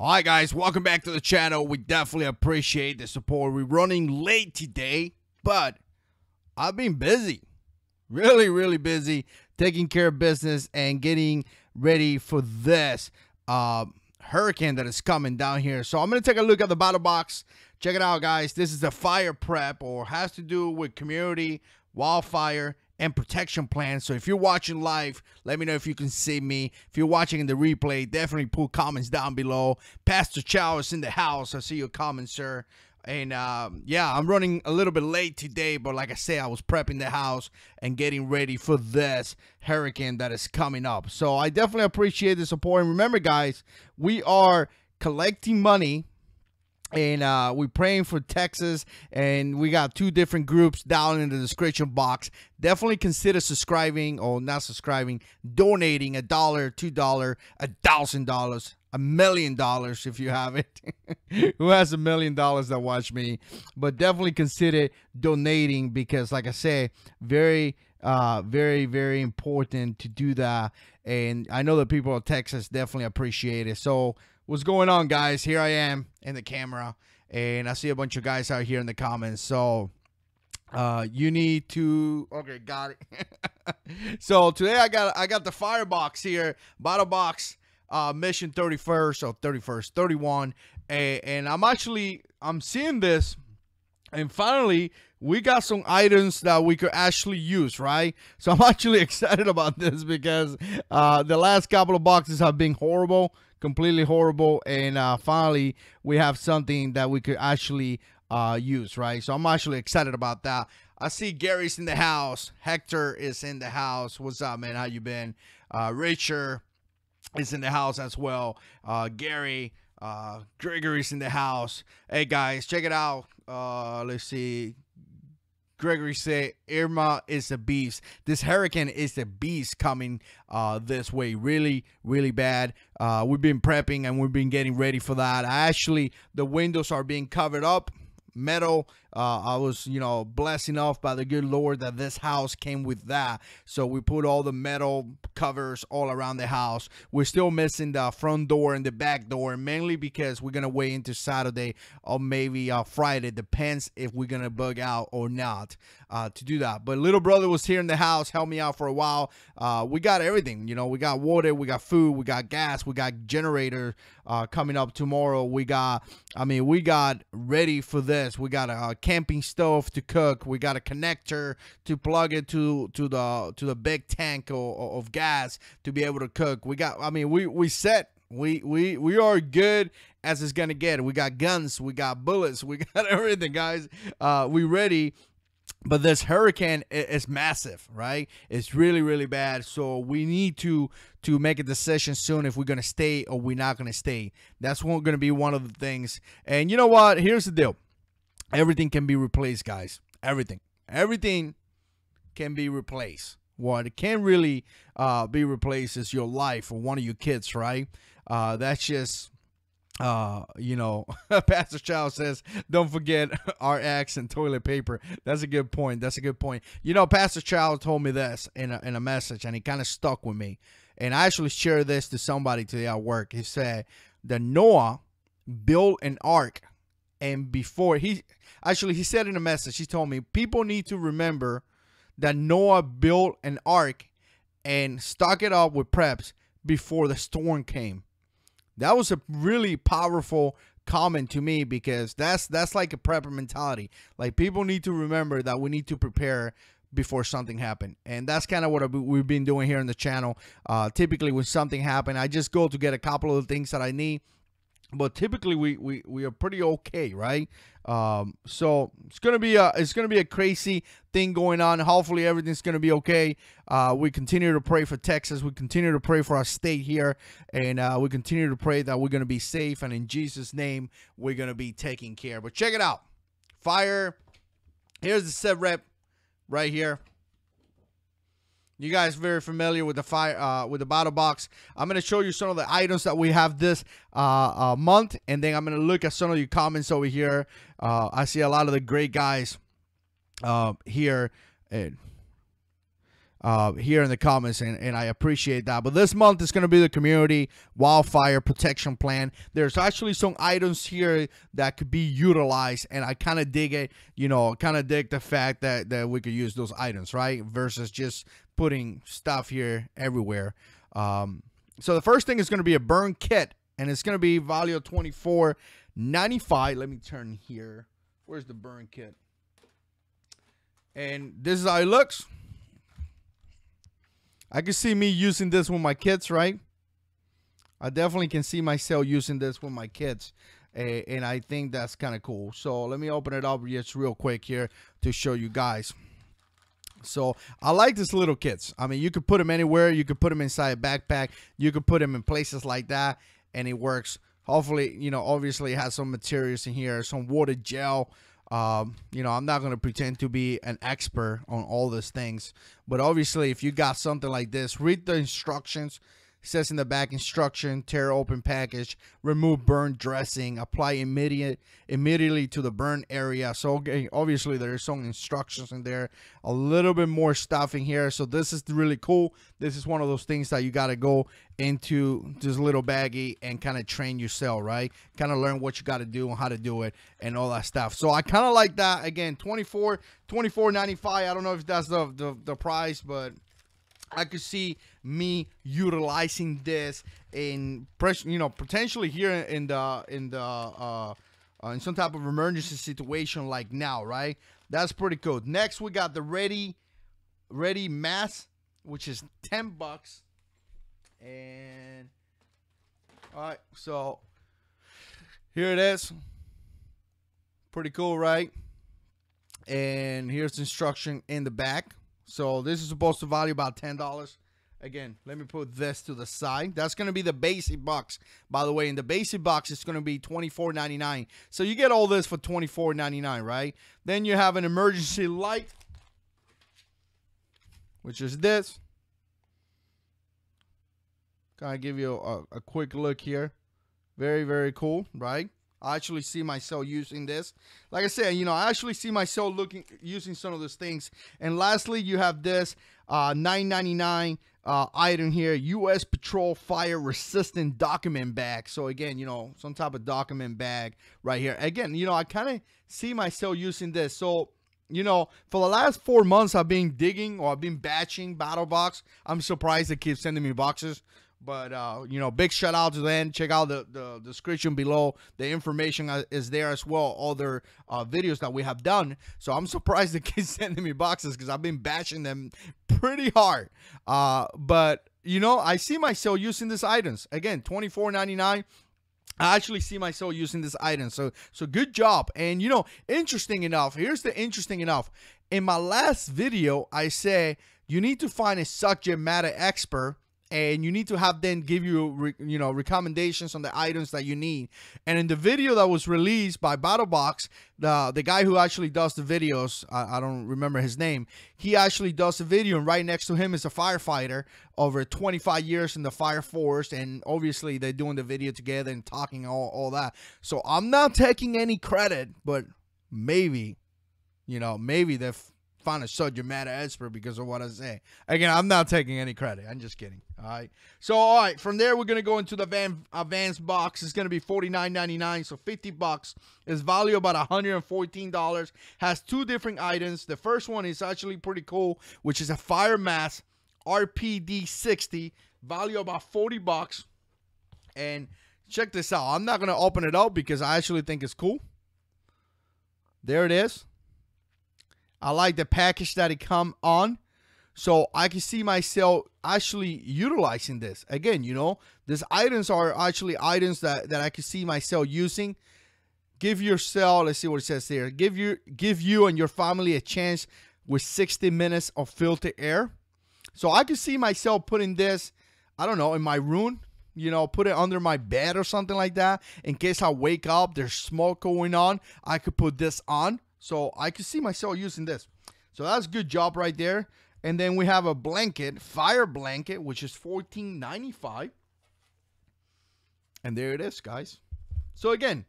Alright guys, welcome back to the channel. We definitely appreciate the support. We're running late today, but I've been busy. Really busy taking care of business and getting ready for this hurricane that is coming down here. So I'm going to take a look at the Battlbox. Check it out, guys. This is the fire prep, or has to do with community, wildfire, and protection plans. So if you're watching live, let me know if you can see me. If you're watching in the replay, definitely put comments down below. Pastor Chow is in the house. I see your comments, sir. And yeah, I'm running a little bit late today, but like I said, I was prepping the house and getting ready for this hurricane that is coming up. So I definitely appreciate the support. And remember, guys, we are collecting money, and we're praying for Texas, and we got two different groups down in the description box. Definitely consider subscribing, or not subscribing, donating $1, $2, $1,000, $1 million if you have it. Who has $1 million that watch me? But definitely consider donating, because like I say, very important to do that. And I know the people of Texas definitely appreciate it. So what's going on, guys? Here I am in the camera, and I see a bunch of guys out here in the comments. So you need to, okay, got it. So today I got the Firebox here, Battlbox mission 31, and I'm seeing this, and finally we got some items that we could actually use, right? So I'm actually excited about this, because the last couple of boxes have been horrible, completely horrible, and finally we have something that we could actually use, right? So I'm actually excited about that. I see Gary's in the house. Hector is in the house. What's up, man? How you been? Richard is in the house as well. Gary, Gregory's in the house. Hey guys, check it out. Let's see. Gregory said Irma is a beast. This hurricane is a beast coming this way. Really bad. We've been prepping and we've been getting ready for that. The windows are being covered up, metal. I was, blessed enough by the good Lord that this house came with that. So we put all the metal covers all around the house. We're still missing the front door and the back door, mainly because we're going to wait into Saturday or maybe Friday. Depends if we're going to bug out or not to do that. But little brother was here in the house, helped me out for a while. We got everything. We got water, we got food, we got gas, we got generator coming up tomorrow. We got ready for this. We got a camping stove to cook. We got a connector to plug it to the big tank of gas to be able to cook. We got, we set. We are good as it's gonna get. We got guns, we got bullets, we got everything, guys. We ready. But this hurricane is massive, right? It's really bad. So we need to make a decision soon if we're going to stay or we're not going to stay. That's going to be one of the things. And you know what? Here's the deal. Everything can be replaced, guys. Everything can be replaced. What it can't really be replaced is your life or one of your kids, right? That's just... Pastor Chow says, don't forget RX and toilet paper. That's a good point. Pastor Chow told me this in a message, and it kind of stuck with me. And I actually shared this to somebody today at work. He said that Noah built an ark, and before he said in a message, he told me people need to remember that Noah built an ark and stocked it up with preps before the storm came. That was a really powerful comment to me, because that's like a prepper mentality. Like, people need to remember that we need to prepare before something happened. And that's kind of what we've been doing here on the channel. Typically when something happened, I just go to get a couple of the things that I need. But typically we are pretty okay, right? So it's gonna be a crazy thing going on. Hopefully everything's gonna be okay. We continue to pray for Texas. We continue to pray for our state here, and we continue to pray that we're gonna be safe. And in Jesus' name, we're gonna be taking care. But check it out, fire. Here's the set rep right here. You guys very familiar with the Battlbox. I'm going to show you some of the items that we have this month, and then I'm going to look at some of your comments over here. I see a lot of the great guys here. And here in the comments, and I appreciate that. But this month is going to be the community wildfire protection plan. There's actually some items here that could be utilized, and I kind of dig it. You know, kind of dig the fact that we could use those items, right? Versus just putting stuff here everywhere. So the first thing is going to be a burn kit, and it's going to be value of $24.95. Let me turn here. Where's the burn kit? And this is how it looks. I can see me using this with my kids, right? I definitely can see myself using this with my kids. And I think that's kind of cool. So let me open it up just real quick here to show you guys. So I like these little kits. I mean, you could put them anywhere. You could put them inside a backpack. You could put them in places like that, and it works. Hopefully, you know, obviously it has some materials in here, some water gel. You know, I'm not going to pretend to be an expert on all these things, but obviously if you got something like this, read the instructions. It says in the back, instruction: tear open package, remove burn dressing, apply immediately to the burn area. So okay, obviously there's some instructions in there, a little bit more stuff in here. So this is really cool. This is one of those things that you got to go into this little baggie and kind of train yourself, right? Kind of learn what you got to do and how to do it and all that stuff. So I kind of like that. Again, $24.95. I don't know if that's the price, but I could see me utilizing this in, you know, potentially here in some type of emergency situation like now, right? That's pretty cool. Next, we got the ready mask, which is $10. And all right, so here it is. Pretty cool, right? And here's the instruction in the back. So this is supposed to value about $10. Again, let me put this to the side. That's going to be the basic box. By the way, in the basic box, it's going to be $24.99. So you get all this for $24.99, right? Then you have an emergency light, which is this. Kind of give you a quick look here. Very, very cool, right? I actually see myself using this. Like I said, you know, I actually see myself using some of those things. And lastly, you have this $9.99 item here, U.S. Patrol Fire Resistant Document Bag. So again, you know, some type of document bag right here. Again, you know, I kind of see myself using this. So, you know, for the last 4 months, I've been digging, or I've been batching Battlbox. I'm surprised they keep sending me boxes. But, you know, big shout out to them. Check out the description below. The information is there as well. Other videos that we have done. So I'm surprised they keep sending me boxes, because I've been bashing them pretty hard. But, you know, I see myself using these items. Again, $24.99. I actually see myself using this item. So good job. And, you know, interesting enough, here's the interesting enough. In my last video, I say you need to find a subject matter expert, and you need to have them give you, you know, recommendations on the items that you need. And in the video that was released by Battlbox, the guy who actually does the videos, I don't remember his name, he actually does the video, and right next to him is a firefighter over 25 years in the fire force, and obviously they're doing the video together and talking all that. So I'm not taking any credit, but maybe, you know, maybe they've found a subject matter expert because of what I say. Again, I'm not taking any credit. I'm just kidding. All right. So, all right. From there, we're going to go into the advanced box. It's going to be $49.99. So, $50. It's value about $114. Has two different items. The first one is actually pretty cool, which is a fire mask, RPD 60. Value about $40. And check this out. I'm not going to open it up because I actually think it's cool. There it is. I like the package that it come on. So I can see myself actually utilizing this. Again, you know, these items are actually items that I can see myself using. Give yourself, let's see what it says here. Give you and your family a chance with 60 minutes of filtered air. So I can see myself putting this, I don't know, in my room. You know, put it under my bed or something like that. In case I wake up, there's smoke going on, I could put this on. So I could see myself using this. So that's a good job right there. And then we have a blanket, fire blanket, which is $14.95. And there it is, guys. So again,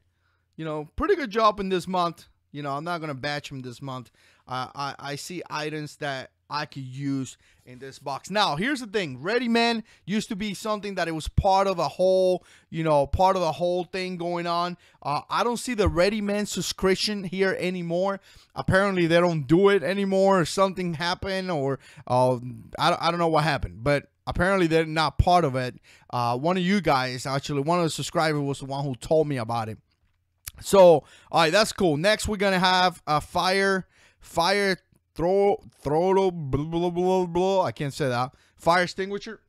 you know, pretty good job in this month. You know, I'm not gonna batch them this month. I see items that I could use in this box. Now, here's the thing. Ready Man used to be something that it was part of a whole, you know, part of the whole thing going on. I don't see the Ready Man subscription here anymore. Apparently, they don't do it anymore, or something happened, or I don't know what happened. But apparently, they're not part of it. One of you guys, actually, one of the subscribers was the one who told me about it. So, all right, that's cool. Next, we're going to have a fire throttle, blah, blah, blah, blah. I can't say that. Fire extinguisher.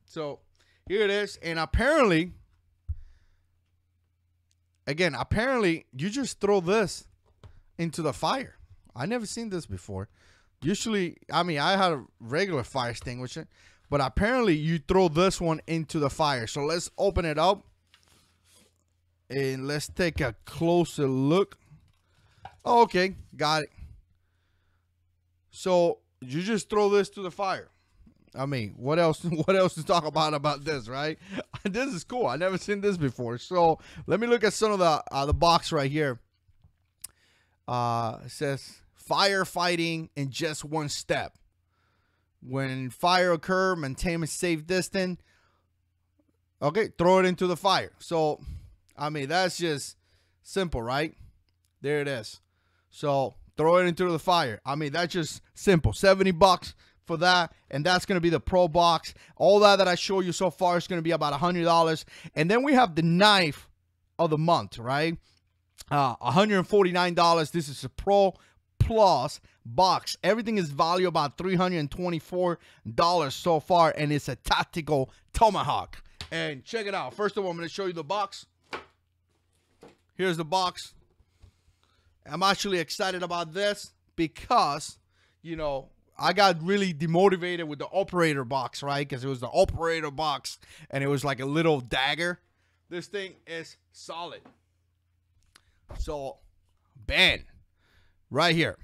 So, here it is. And apparently, again, apparently, you just throw this into the fire. I never seen this before. Usually, I mean, I had a regular fire extinguisher, but apparently, you throw this one into the fire. So, let's open it up. And let's take a closer look. Oh, okay, got it. So you just throw this to the fire. I mean, what else? What else to talk about this, right? This is cool. I never seen this before. So let me look at some of the box right here. It says firefighting in just one step. When fire occur, maintain a safe distance. Okay, throw it into the fire. So, I mean, that's just simple, right? There it is. So, throw it into the fire. I mean, that's just simple. $70 for that, and that's going to be the Pro Box. All that I show you so far is going to be about $100. And then we have the knife of the month, right? $149. This is a Pro Plus box. Everything is valued about $324 so far, and it's a tactical tomahawk. And check it out. First of all, I'm going to show you the box. Here's the box. I'm actually excited about this because, you know, I got really demotivated with the operator box, right? Because it was the operator box and it was like a little dagger. This thing is solid. So, bam, right here.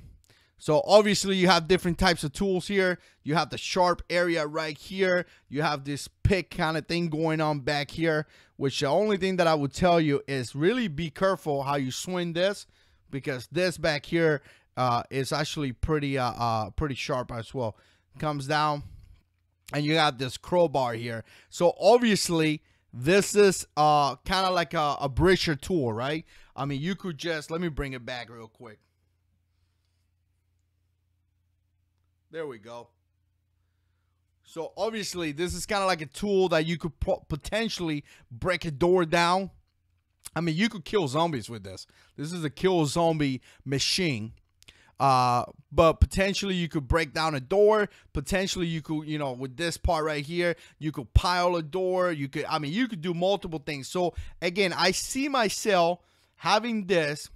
So, obviously, you have different types of tools here. You have the sharp area right here. You have this pick kind of thing going on back here, which the only thing that I would tell you is really be careful how you swing this, because this back here is actually pretty sharp as well. Comes down, and you have this crowbar here. So, obviously, this is kind of like a bridger tool, right? I mean, you could just, let me bring it back real quick. There we go. So obviously, this is kind of like a tool that you could potentially break a door down. I mean, you could kill zombies with this. This is a kill zombie machine. But potentially you could break down a door. Potentially you could, you know, with this part right here, you could pile a door. You could, I mean, you could do multiple things. So again, I see myself having this.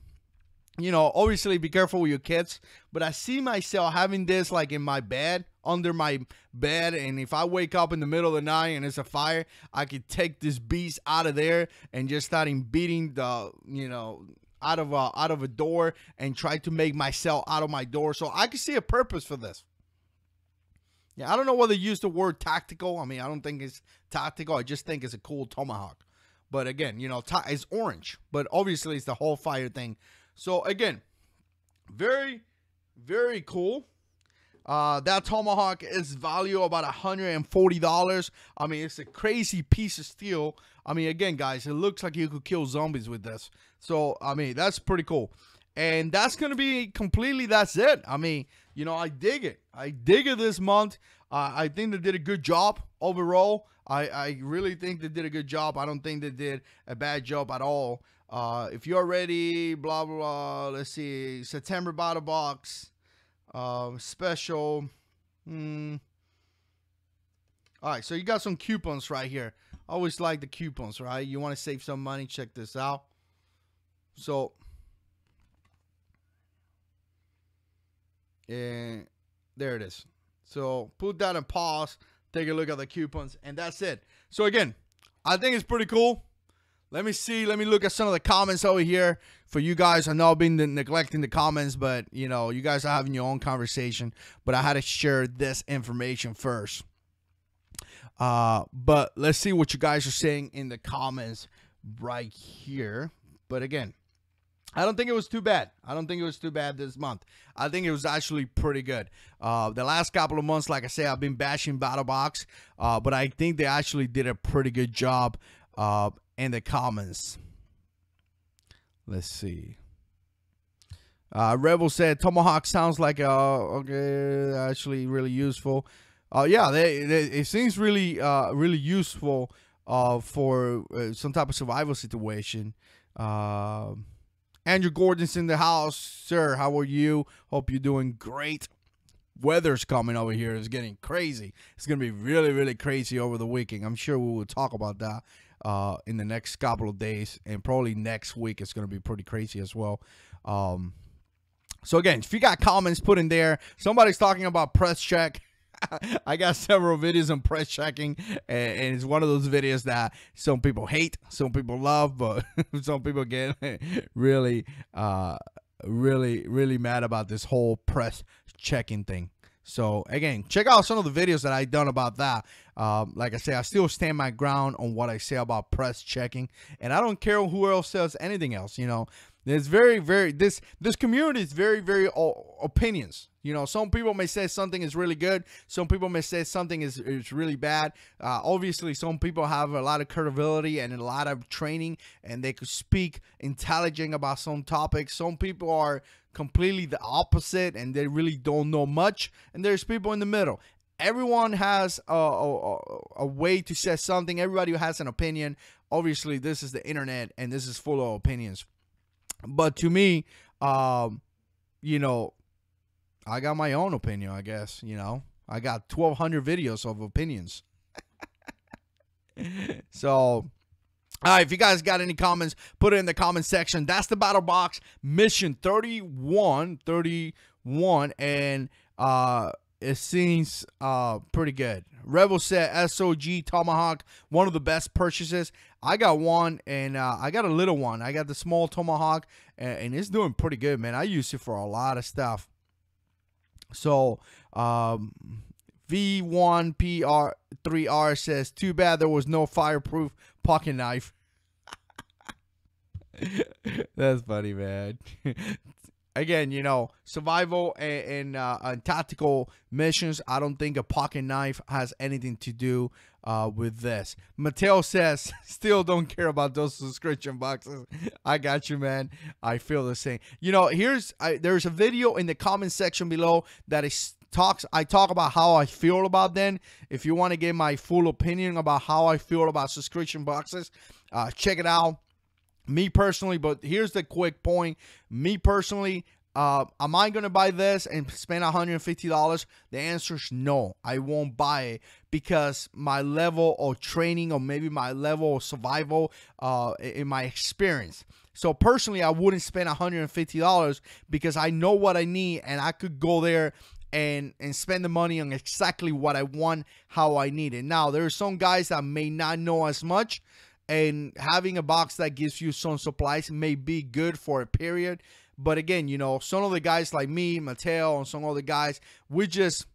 You know, obviously be careful with your kids, but I see myself having this like in my bed, under my bed, and if I wake up in the middle of the night and it's a fire, I could take this beast out of there and just start beating the, you know, out of a door and try to make myself out of my door. So I can see a purpose for this. Yeah, I don't know whether to use the word tactical. I mean, I don't think it's tactical. I just think it's a cool tomahawk. But again, you know, it's orange, but obviously it's the whole fire thing. So again, very, very cool. That tomahawk is valued about $140. I mean, it's a crazy piece of steel. I mean, again, guys, it looks like you could kill zombies with this. So, I mean, that's pretty cool. And that's going to be completely, that's it. I mean, you know, I dig it. I dig it this month. I think they did a good job overall. I really think they did a good job. I don't think they did a bad job at all. If you're ready, blah, blah, blah. Let's see. September Battlbox. Special. All right. So you got some coupons right here. I always like the coupons, right? You want to save some money. Check this out. So. And there it is. So put that in pause. Take a look at the coupons. And that's it. So again, I think it's pretty cool. Let me see. Let me look at some of the comments over here for you guys. I know I've been neglecting the comments, but, you know, you guys are having your own conversation. But I had to share this information first. But let's see what you guys are saying in the comments right here. But again, I don't think it was too bad. I don't think it was too bad this month. I think it was actually pretty good. The last couple of months, like I say, I've been bashing Battlbox, but I think they actually did a pretty good job in the comments. Let's see. Rebel said Tomahawk sounds like okay, actually really useful. Yeah, it seems really really useful for some type of survival situation. Andrew Gordon's in the house, sir. How are you? Hope you're doing great. Weather's coming over here. It's getting crazy. It's gonna be really really crazy over the weekend. I'm sure we will talk about that in the next couple of days, and probably next week it's gonna be pretty crazy as well. So again, if you got comments, put in there. Somebody's talking about press check. I got several videos on press checking, and it's one of those videos that some people hate, some people love, but some people get really, really mad about this whole press checking thing. So again, check out some of the videos that I've done about that. Like I say, I still stand my ground on what I say about press checking, and I don't care who else says anything else. You know, there's this community is very opinions. You know, some people may say something is really good. Some people may say something is really bad. Obviously, some people have a lot of credibility and a lot of training, and they could speak intelligent about some topics. Some people are completely the opposite, and they really don't know much. And there's people in the middle. Everyone has a way to say something. Everybody has an opinion. Obviously, this is the internet, and this is full of opinions. But to me, you know, I got my own opinion, I guess. You know, I got 1,200 videos of opinions. So, all right, if you guys got any comments, put it in the comment section. That's the Battlbox mission 31, and it seems pretty good. Rebel said SOG Tomahawk, one of the best purchases. I got one, and I got a little one. I got the small Tomahawk, and it's doing pretty good, man. I use it for a lot of stuff. So, V1PR3R says, too bad there was no fireproof pocket knife. That's funny, man. Again, you know, survival and tactical missions, I don't think a pocket knife has anything to do with this. Mateo says, still don't care about those subscription boxes. I got you, man. I feel the same. You know, there's a video in the comment section below that I talk about how I feel about them. If you want to get my full opinion about how I feel about subscription boxes, check it out. Me personally, but here's the quick point. Me personally, am I going to buy this and spend $150? The answer is no. I won't buy it because my level of training, or maybe my level of survival in my experience. So personally, I wouldn't spend $150 because I know what I need, and I could go there and spend the money on exactly what I want, how I need it. Now, there are some guys that may not know as much, and having a box that gives you some supplies may be good for a period. But again, you know, some of the guys like me, Mateo, and some other guys, we just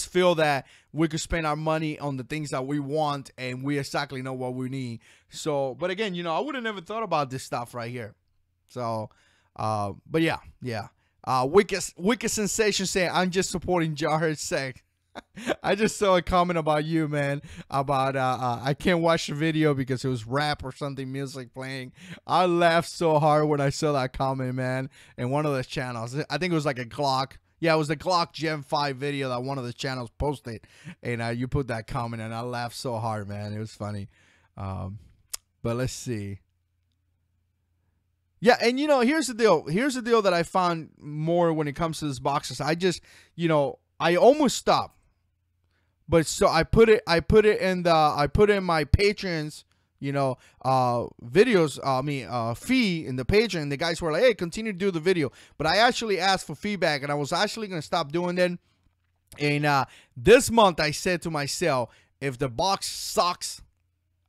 feel that we could spend our money on the things that we want, and we exactly know what we need. So, but again, you know, I would have never thought about this stuff right here. So, but yeah. Wicked Sensation saying, I'm just supporting JH6. I just saw a comment about you, man, about I can't watch the video because it was rap or something, music playing. I laughed so hard when I saw that comment, man, in one of the channels. I think it was like a Glock. Yeah, it was the Glock Gen 5 video that one of the channels posted, and you put that comment, and I laughed so hard, man. It was funny. But let's see. Yeah, and you know, here's the deal. Here's the deal that I found more when it comes to this boxes. I just, you know, I almost stopped. But so I put it in my patrons, you know, videos, fee in the Patreon. And the guys were like, hey, continue to do the video. But I actually asked for feedback, and I was actually going to stop doing that. And this month I said to myself, if the box sucks,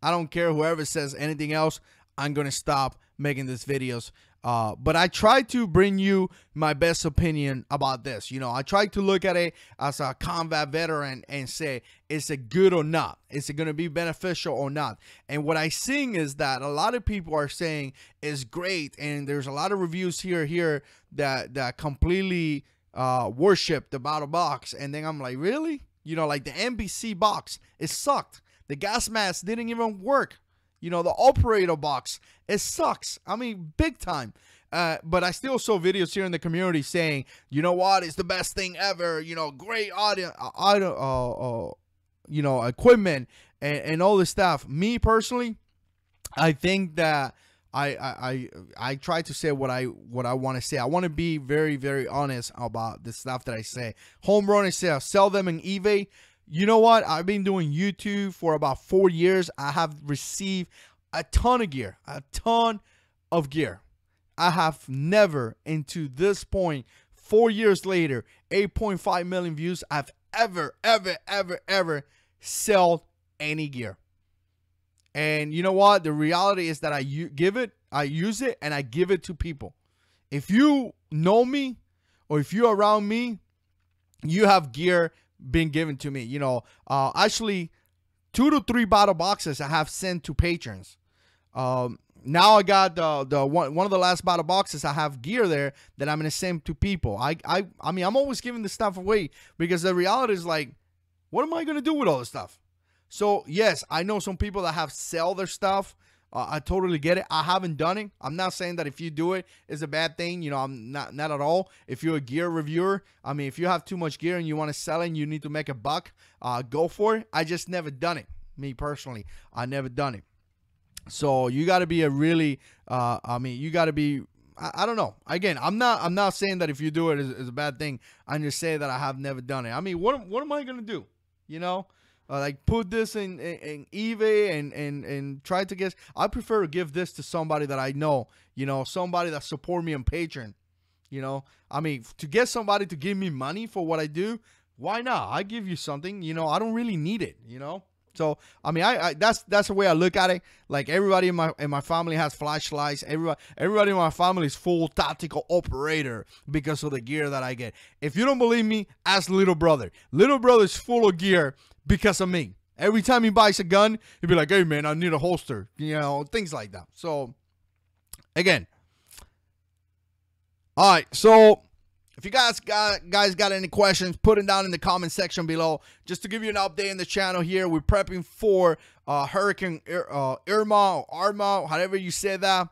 I don't care whoever says anything else, I'm going to stop making these videos. But I try to bring you my best opinion about this. You know, I try to look at it as a combat veteran and say, is it good or not? Is it going to be beneficial or not? And what I'm seeing is that a lot of people are saying it's great, and there's a lot of reviews here that completely worship the Battlbox. And then I'm like, really? You know, like the NBC box, it sucked. The gas mask didn't even work. You know, the operator box, it sucks. I mean, big time. But I still saw videos here in the community saying, you know what, it's the best thing ever. You know, great audio, you know, equipment and all this stuff. Me personally, I think that I try to say what I want to say. I want to be very, very honest about the stuff that I say. Home run and sell, sell them in eBay. You know what? I've been doing YouTube for about 4 years. I have received a ton of gear, I have never, into this point, 4 years later, 8.5 million views, I've ever sold any gear. And you know what? The reality is that I use it, and I give it to people. If you know me, or if you're around me, you have gear being given to me. You know, actually 2 to 3 battle boxes I have sent to patrons. Now I got the one of the last battle boxes. I have gear there that I'm gonna send to people. I mean, I'm always giving this stuff away, because the reality is, like, what am I gonna do with all this stuff? So yes, I know some people that have sell their stuff. I totally get it. I haven't done it. I'm not saying that if you do it, it's a bad thing. You know, I'm not at all. If you're a gear reviewer, I mean, if you have too much gear and you want to sell it and you need to make a buck, go for it. I just never done it. Me personally, I never done it. So you got to be a really, I mean, you got to be, I don't know. Again, I'm not saying that if you do it is a bad thing. I'm just saying that I have never done it. I mean, what am I gonna do? You know? Like, put this in eBay and try to guess. I prefer to give this to somebody that I know, you know, somebody that support me on Patreon. You know, I mean, to get somebody to give me money for what I do, why not? I give you something, you know, I don't really need it, you know. So I mean, that's the way I look at it. Like, everybody in my family has flashlights. Everybody in my family is full tactical operator because of the gear that I get. If you don't believe me, ask little brother. Little brother is full of gear because of me. Every time he buys a gun, he'll be like, hey man, I need a holster, you know, things like that. So again, all right, so if you guys got any questions, put them down in the comment section below. Just to give you an update in the channel here, we're prepping for Hurricane Irma or Arma, however you say that.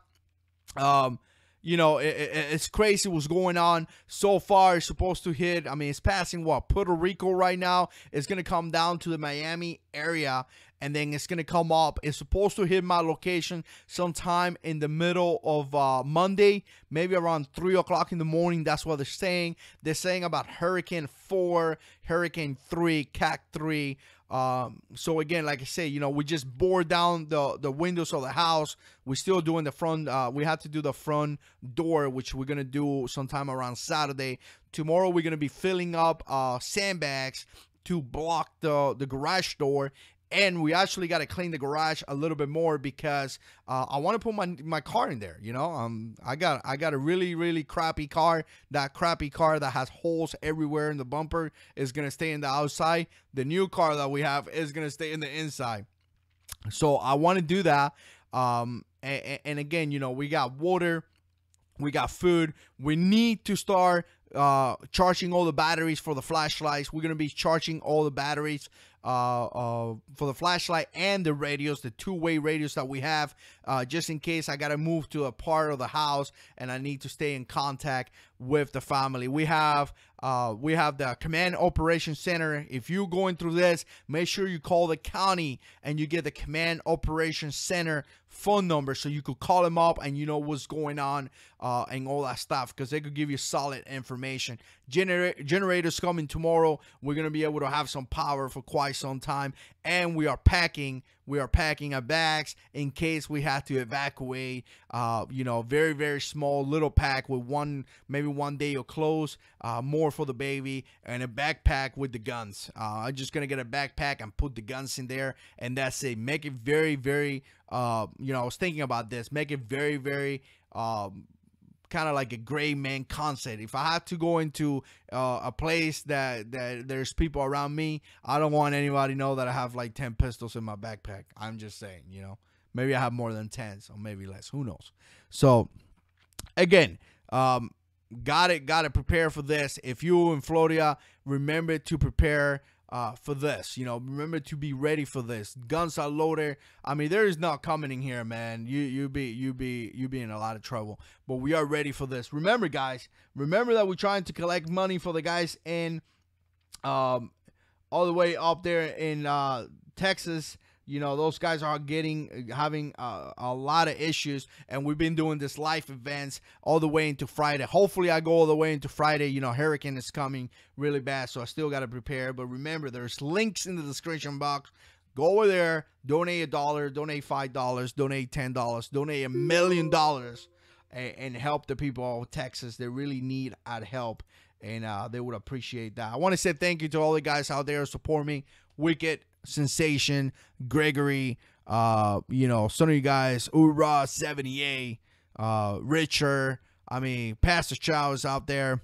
You know, it's crazy what's going on. So far, it's supposed to hit, I mean, it's passing what, Puerto Rico right now. It's going to come down to the Miami area, and then it's going to come up. It's supposed to hit my location sometime in the middle of Monday, maybe around 3 o'clock in the morning. That's what they're saying. They're saying about Hurricane 4, Hurricane 3, Cat 3. So again, like I say, you know, we just bored down the windows of the house. We're still doing the front. We have to do the front door, which we're gonna do sometime around Saturday. Tomorrow we're gonna be filling up sandbags to block the garage door. And we actually got to clean the garage a little bit more, because I want to put my car in there. You know, I got a really crappy car. That crappy car that has holes everywhere in the bumper is gonna stay in the outside. The new car that we have is gonna stay in the inside. So I want to do that. And again, you know, we got water, we got food. We need to start charging all the batteries for the flashlights. We're gonna be charging all the batteries for the flashlight and the radios, the two-way radios that we have, just in case I gotta move to a part of the house and I need to stay in contact with the family. We have the command operations center. If you're going through this, make sure you call the county and you get the command operations center phone number, so you could call them up and you know what's going on and all that stuff, because they could give you solid information. Generators coming tomorrow. We're gonna be able to have some power for quite some time, and we are packing our bags in case we have to evacuate. You know, very small little pack with maybe one day of clothes, more for the baby, and a backpack with the guns. I'm just gonna get a backpack and put the guns in there, and that's it. Make it very you know, I was thinking about this. Make it very kind of like a gray man concept. If I have to go into a place that there's people around me, I don't want anybody to know that I have like 10 pistols in my backpack. I'm just saying, you know, maybe I have more than 10, so maybe less. Who knows? So again, gotta prepare for this. If you're in Florida, remember to prepare for this. You know, remember to be ready for this. Guns are loaded. I mean, there is not coming in here, man. You be in a lot of trouble. But we are ready for this. Remember, guys. Remember that we're trying to collect money for the guys in all the way up there in Texas. You know, those guys are having a lot of issues, and we've been doing this live events all the way into Friday. Hopefully, I go all the way into Friday. You know, hurricane is coming really bad, so I still got to prepare. But remember, there's links in the description box. Go over there, donate $1, donate $5, donate $10, donate $1 million, and help the people of Texas. They really need our help, and they would appreciate that. I want to say thank you to all the guys out there who support me. Wicked, Sensation, Gregory, you know, some of you guys, Ura 78, Richard, I mean, Pastor Chow is out there,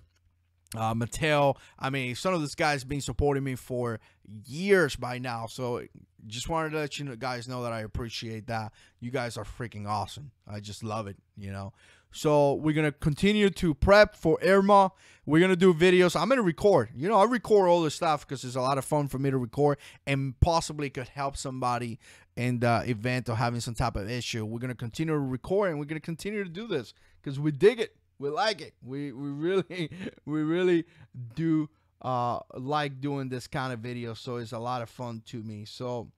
Mattel. I mean, some of these guys have been supporting me for years by now, so just wanted to let you guys know that I appreciate that. You guys are freaking awesome. I just love it, you know. So we're going to continue to prep for Irma. We're going to do videos. I'm going to record. You know, I record all this stuff because it's a lot of fun for me to record and possibly could help somebody in the event or having some type of issue. We're going to continue to record, and we're going to continue to do this because we dig it. We like it. We really do like doing this kind of video. So it's a lot of fun to me. So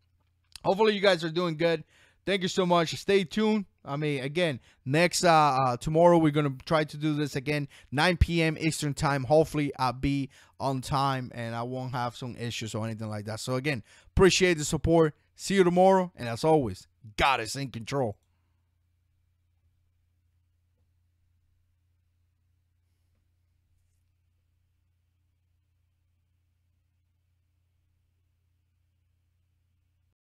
hopefully you guys are doing good. Thank you so much. Stay tuned. I mean, again, next tomorrow we're gonna try to do this again, 9 p.m. Eastern time. Hopefully I'll be on time and I won't have some issues or anything like that. So again, appreciate the support. See you tomorrow, and as always, God is in control.